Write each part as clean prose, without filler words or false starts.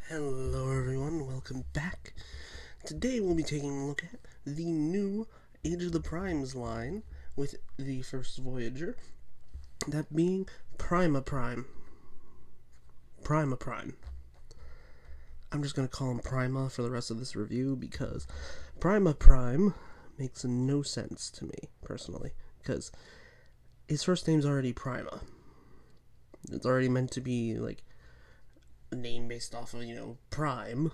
Hello everyone, welcome back. Today we'll be taking a look at the new Age of the Primes line with the first Voyager, that being Prima Prime. Prima Prime. I'm just going to call him Prima for the rest of this review because Prima Prime makes no sense to me, personally, because his first name's already Prima. It's already meant to be, like, a name based off of, Prime,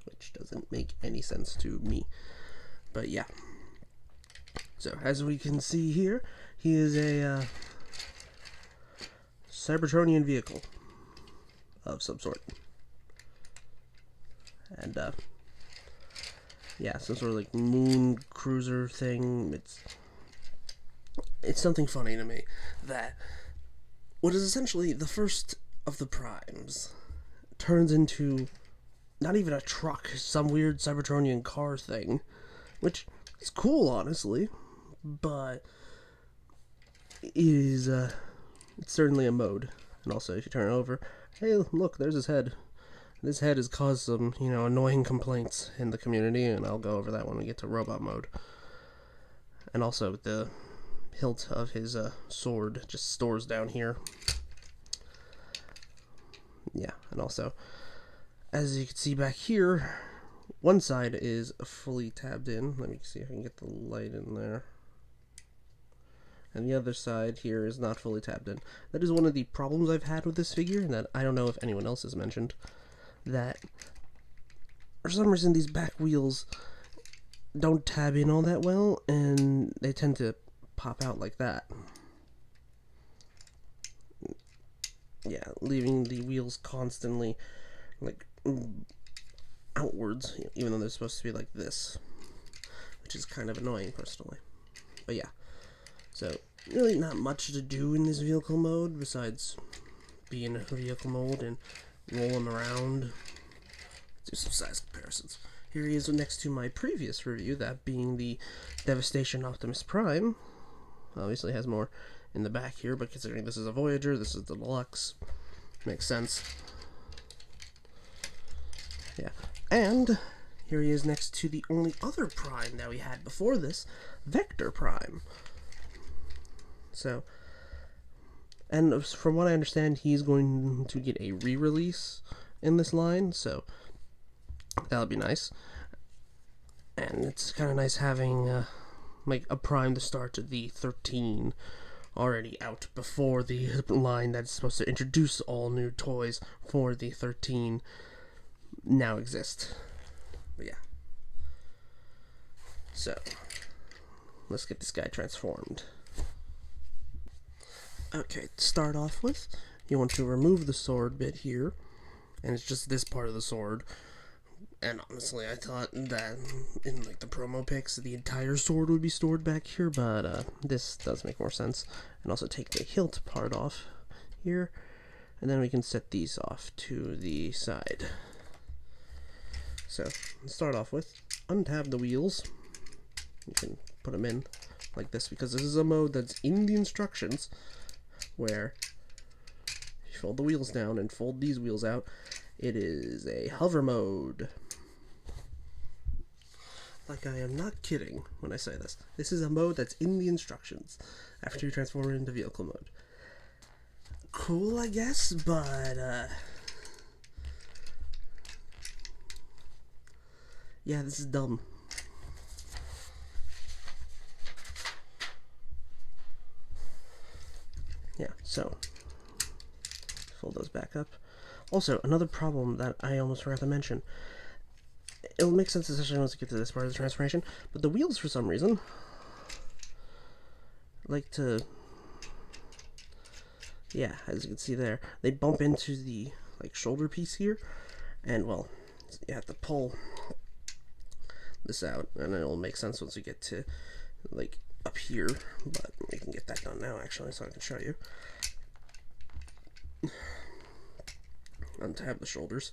which doesn't make any sense to me. But yeah. So, as we can see here, he is a Cybertronian vehicle of some sort. And, yeah, some sort of, like, moon cruiser thing. It's something funny to me that what is essentially the first of the Primes turns into not even a truck, some weird Cybertronian car thing, which is cool, honestly, but it is it's certainly a mode. And also, if you turn it over, hey, look, there's his head. This head has caused some, annoying complaints in the community, and I'll go over that when we get to robot mode. And also, the hilt of his sword just stores down here. Yeah, and also, as you can see back here, one side is fully tabbed in. Let me see if I can get the light in there. And the other side here is not fully tabbed in. That is one of the problems I've had with this figure, and that I don't know if anyone else has mentioned, that for some reason these back wheels don't tab in all that well, and they tend to pop out like that. Yeah, leaving the wheels constantly, like, outwards, even though they're supposed to be like this, which is kind of annoying, personally. But yeah, so, really not much to do in this vehicle mode, besides be in a vehicle mode and roll him around. Do some size comparisons. Here he is next to my previous review, that being the DEVASTATION Optimus Prime. Obviously has more in the back here, but considering this is a Voyager, this is the Deluxe, makes sense. Yeah, and here he is next to the only other Prime that we had before this, Vector Prime. So, and from what I understand, he's going to get a re-release in this line, so that'll be nice. And it's kind of nice having like a Prime to start the 13 already out before the line that's supposed to introduce all new toys for the 13 now exist. But yeah. So, let's get this guy transformed. Okay, to start off with, you want to remove the sword bit here, and it's just this part of the sword. And honestly, I thought that in like the promo pics, the entire sword would be stored back here, but this does make more sense. And also take the hilt part off here, and then we can set these off to the side. So, let's start off with, untab the wheels. You can put them in like this, because this is a mode that's in the instructions, where you fold the wheels down and fold these wheels out. It is a hover mode. Like, I am not kidding when I say this. This is a mode that's in the instructions after you transform it into vehicle mode. Cool, I guess, but, yeah, this is dumb. Yeah, so, fold those back up. Also, another problem that I almost forgot to mention. It'll make sense, especially once we get to this part of the transformation, but the wheels, for some reason, like to, yeah, as you can see there, they bump into the, like, shoulder piece here, and, well, you have to pull this out, and it'll make sense once we get to, like, up here, but we can get that done now, actually, so I can show you. Untab the shoulders.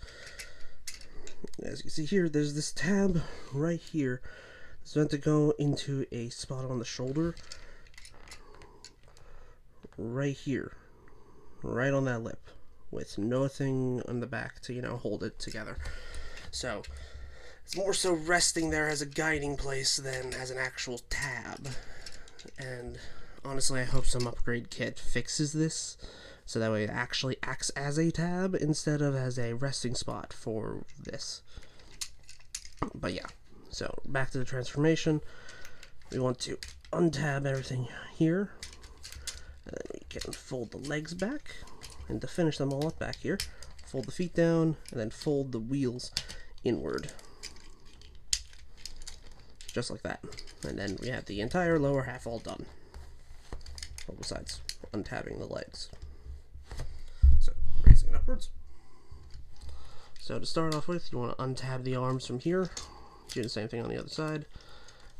As you can see here, there's this tab right here. It's meant to go into a spot on the shoulder. Right here. Right on that lip. with nothing on the back to, hold it together. So it's more so resting there as a guiding place than as an actual tab. And honestly, I hope some upgrade kit fixes this, so that way it actually acts as a tab instead of as a resting spot for this. But yeah, so back to the transformation. We want to untab everything here, and then we can fold the legs back, and to finish them all up back here, fold the feet down, and then fold the wheels inward. Just like that. And then we have the entire lower half all done. Well, besides untabbing the legs. So, raising it upwards. So to start off with, you want to untab the arms from here. Do the same thing on the other side.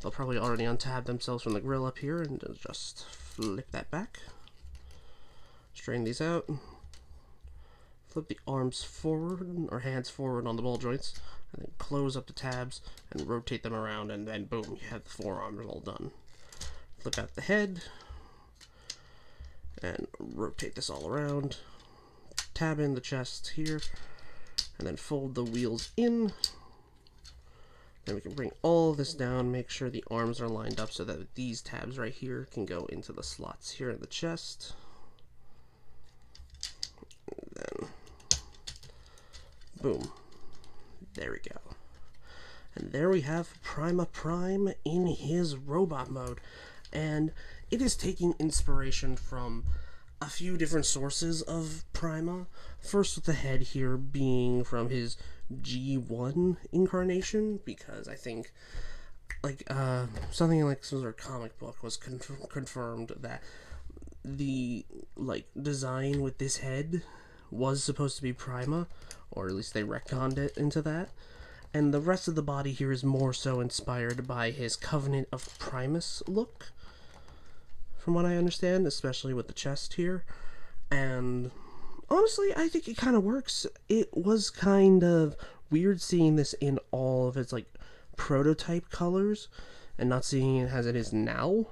They'll probably already untab themselves from the grill up here, and just flip that back. Straighten these out. Flip the arms forward, or hands forward on the ball joints, and then close up the tabs and rotate them around, and then boom, you have the forearms all done. Flip out the head and rotate this all around. Tab in the chest here, and then fold the wheels in. Then we can bring all of this down, make sure the arms are lined up so that these tabs right here can go into the slots here in the chest. And then, boom. There we go. And there we have Prima Prime in his robot mode. And it is taking inspiration from a few different sources of Prima. First with the head here being from his G1 incarnation, because I think something like some sort of comic book was confirmed that the design with this head was supposed to be Prima, or at least they retconned it into that. And the rest of the body here is more so inspired by his Covenant of Primus look, from what I understand, especially with the chest here. And honestly, I think it kind of works. It was kind of weird seeing this in all of its prototype colors and not seeing it as it is now.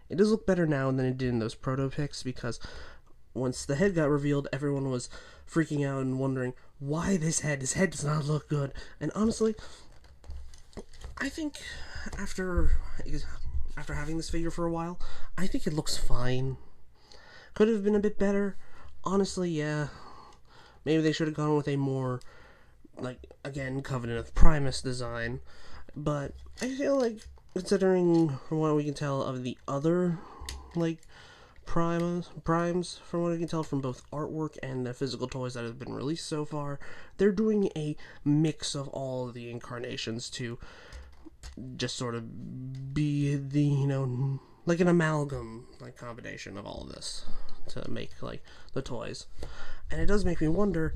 It does look better now than it did in those proto pics, because once the head got revealed, everyone was freaking out and wondering, why this head? This head does not look good. And honestly, I think after having this figure for a while, I think it looks fine. Could have been a bit better. Honestly, yeah. Maybe they should have gone with a more, again, Covenant of Primus design. But I feel like, considering from what we can tell of the other, primes, from what I can tell from both artwork and the physical toys that have been released so far, they're doing a mix of all of the incarnations to just sort of be the, like an amalgam, combination of all of this to make, the toys. And it does make me wonder,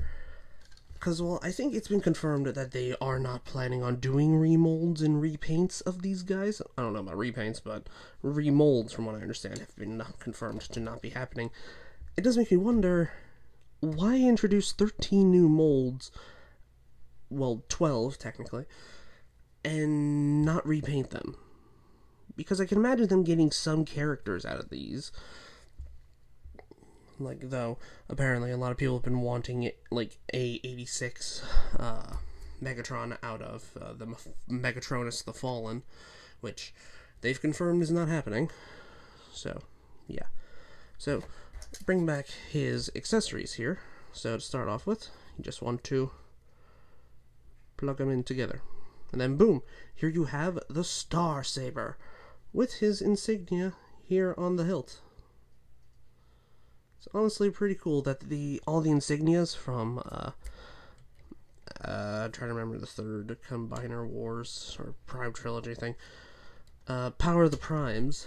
because, well, I think it's been confirmed that they are not planning on doing remolds and repaints of these guys. I don't know about repaints, but remolds, from what I understand, have been confirmed to not be happening. It does make me wonder, why introduce 13 new molds, well, 12, technically, and not repaint them? Because I can imagine them getting some characters out of these. Though, apparently a lot of people have been wanting it, A86 Megatron out of the Megatronus the Fallen, which they've confirmed is not happening. So, yeah. So, bring back his accessories here. So, to start off with, you just want to plug them in together. And then, boom, here you have the Star Saber with his insignia here on the hilt. It's honestly pretty cool that all the insignias from I'm trying to remember the third Combiner Wars or Prime Trilogy thing. Power of the Primes,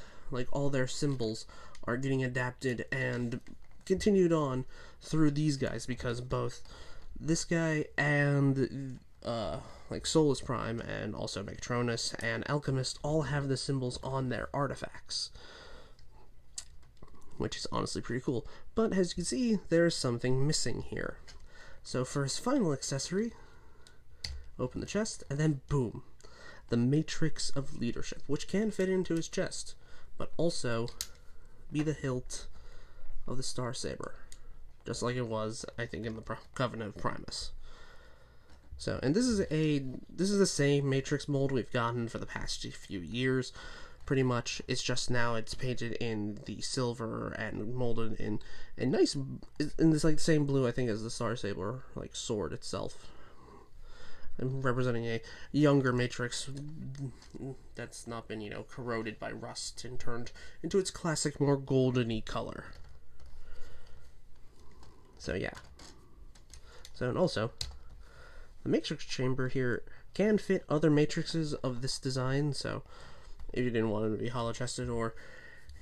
all their symbols are getting adapted and continued on through these guys, because both this guy and Solus Prime and also Megatronus and Alchemist all have the symbols on their artifacts, which is honestly pretty cool. But as you can see, there's something missing here. So for his final accessory, open the chest, and then boom, the Matrix of Leadership, which can fit into his chest, but also be the hilt of the Star Saber. just like it was, I think, in the Covenant of Primus. So, and this is the same Matrix mold we've gotten for the past few years, pretty much. It's just now it's painted in the silver and molded in a nice, in this like same blue, I think, as the Star Saber like sword itself. I'm representing a younger Matrix that's not been, corroded by rust and turned into its classic, more goldeny color. So yeah. So, and also, the Matrix chamber here can fit other Matrixes of this design, so if you didn't want them to be hollow-chested, or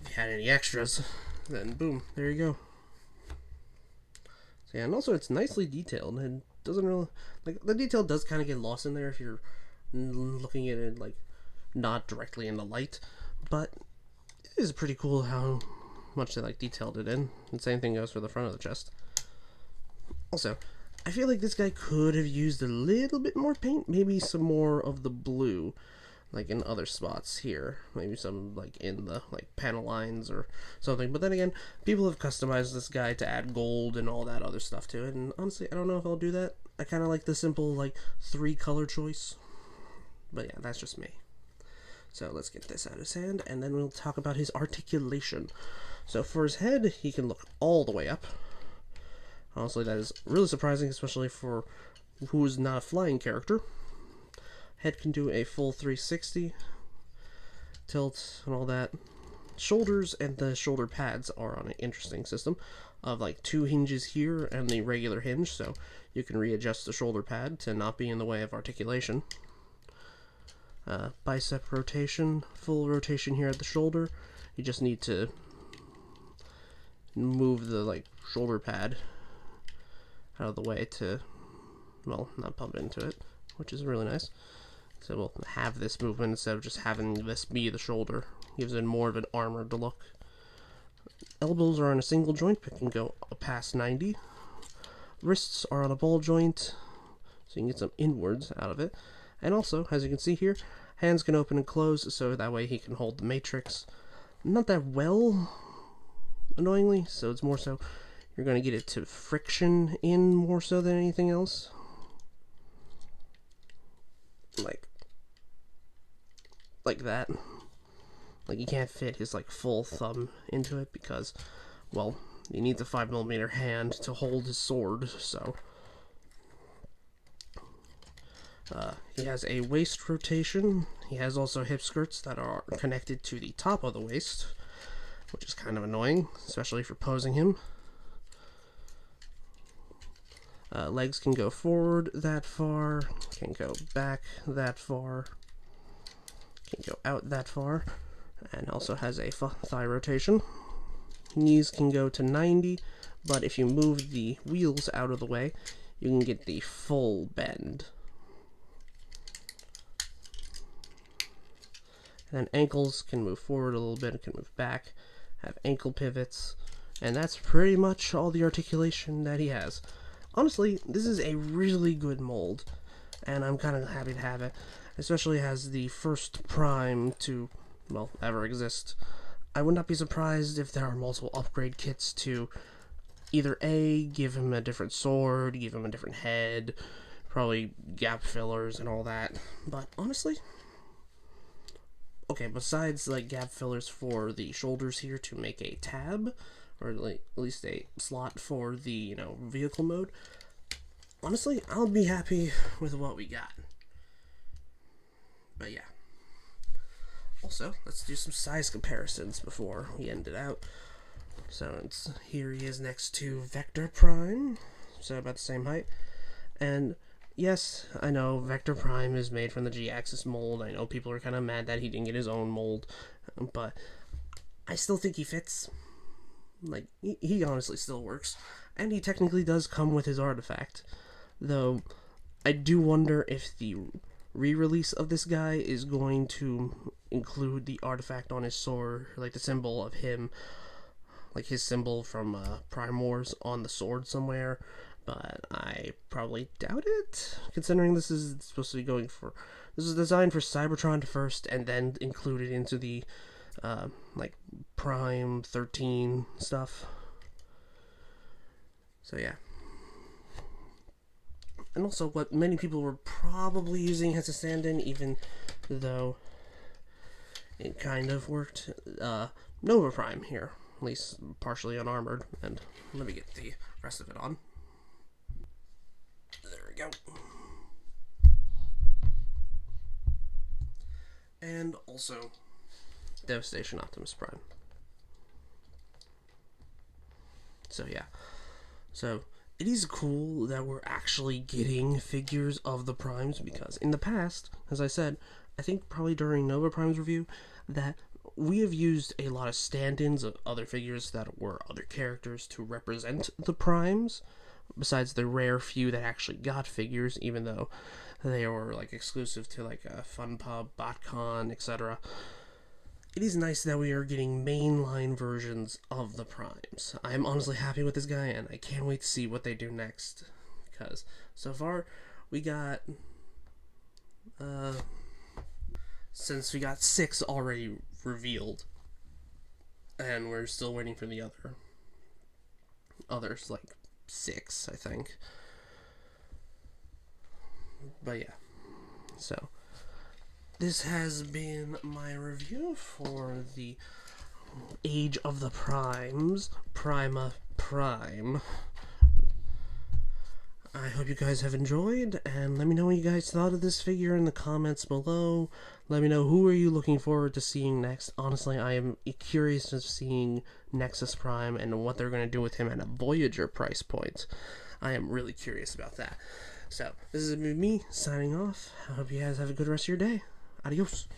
if you had any extras, then boom, there you go. So yeah, and also it's nicely detailed, and doesn't really, like, the detail does kind of get lost in there if you're looking at it, like, not directly in the light, but it is pretty cool how much they, like, detailed it in. And same thing goes for the front of the chest. Also, I feel like this guy could have used a little bit more paint, maybe some more of the blue, like in other spots here, maybe some like in the like panel lines or something. But then again, people have customized this guy to add gold and all that other stuff to it, and honestly, I don't know if I'll do that. I kind of like the simple like 3 color choice, but yeah, that's just me. So let's get this out of his hand, and then we'll talk about his articulation. So for his head, he can look all the way up. Honestly, that is really surprising, especially for who's not a flying character. Head can do a full 360, tilt, and all that. Shoulders and the shoulder pads are on an interesting system of like 2 hinges here and the regular hinge, so you can readjust the shoulder pad to not be in the way of articulation. Bicep rotation, full rotation here at the shoulder. You just need to move the like shoulder pad out of the way to, well, not bump into it, which is really nice. So we'll have this movement instead of just having this be the shoulder. Gives it more of an armored look. Elbows are on a single joint, but can go past 90. Wrists are on a ball joint, so you can get some inwards out of it. And also, as you can see here, hands can open and close, so that way he can hold the Matrix. Not that well, annoyingly, so it's more so you're going to get it to friction in more so than anything else. Like that. Like, you can't fit his like full thumb into it because, well, he needs a 5mm hand to hold his sword, so he has a waist rotation. He has also hip skirts that are connected to the top of the waist, which is kind of annoying, especially for posing him. Legs can go forward that far, can go back that far, can go out that far, and also has a thigh rotation. Knees can go to 90, but if you move the wheels out of the way, you can get the full bend. And then ankles can move forward a little bit, can move back, have ankle pivots, and that's pretty much all the articulation that he has. Honestly, this is a really good mold, and I'm kind of happy to have it, especially as the first Prime to, well, ever exist. I would not be surprised if there are multiple upgrade kits to either A, give him a different sword, give him a different head, probably gap fillers and all that, but honestly, okay, besides like gap fillers for the shoulders here to make a tab, or like at least a slot for the, vehicle mode, honestly, I'll be happy with what we got. But yeah. Also, let's do some size comparisons before we end it out. So here he is next to Vector Prime, so about the same height. And yes, I know Vector Prime is made from the G-Axis mold. I know people are kind of mad that he didn't get his own mold, but I still think he fits. Like, he honestly still works. And he technically does come with his artifact. Though, I do wonder if the re-release of this guy is going to include the artifact on his sword, like the symbol of him, like his symbol from Prime Wars on the sword somewhere. But I probably doubt it, considering this is supposed to be going for... This is designed for Cybertron first, and then included into the like Prime 13 stuff. So yeah. And also what many people were probably using as a stand-in, even though it kind of worked, Nova Prime here, at least partially unarmored. And let me get the rest of it on. There we go. And also Devastation Optimus Prime. So yeah. So it is cool that we're actually getting figures of the Primes, because in the past, as I said, I think probably during Nova Prime's review, that we have used a lot of stand-ins of other figures that were other characters to represent the Primes, besides the rare few that actually got figures, even though they were like exclusive to like a Fun Pub, BotCon, etc. It is nice that we are getting mainline versions of the Primes. I am honestly happy with this guy, and I can't wait to see what they do next. Because so far, we got since we got 6 already revealed, and we're still waiting for the others, like 6, I think. But yeah, so this has been my review for the Age of the Primes, Prima Prime. I hope you guys have enjoyed, and let me know what you guys thought of this figure in the comments below. Let me know who are you looking forward to seeing next. Honestly, I am curious of seeing Nexus Prime and what they're going to do with him at a Voyager price point. I am really curious about that. So, this has been me signing off. I hope you guys have a good rest of your day. Adios.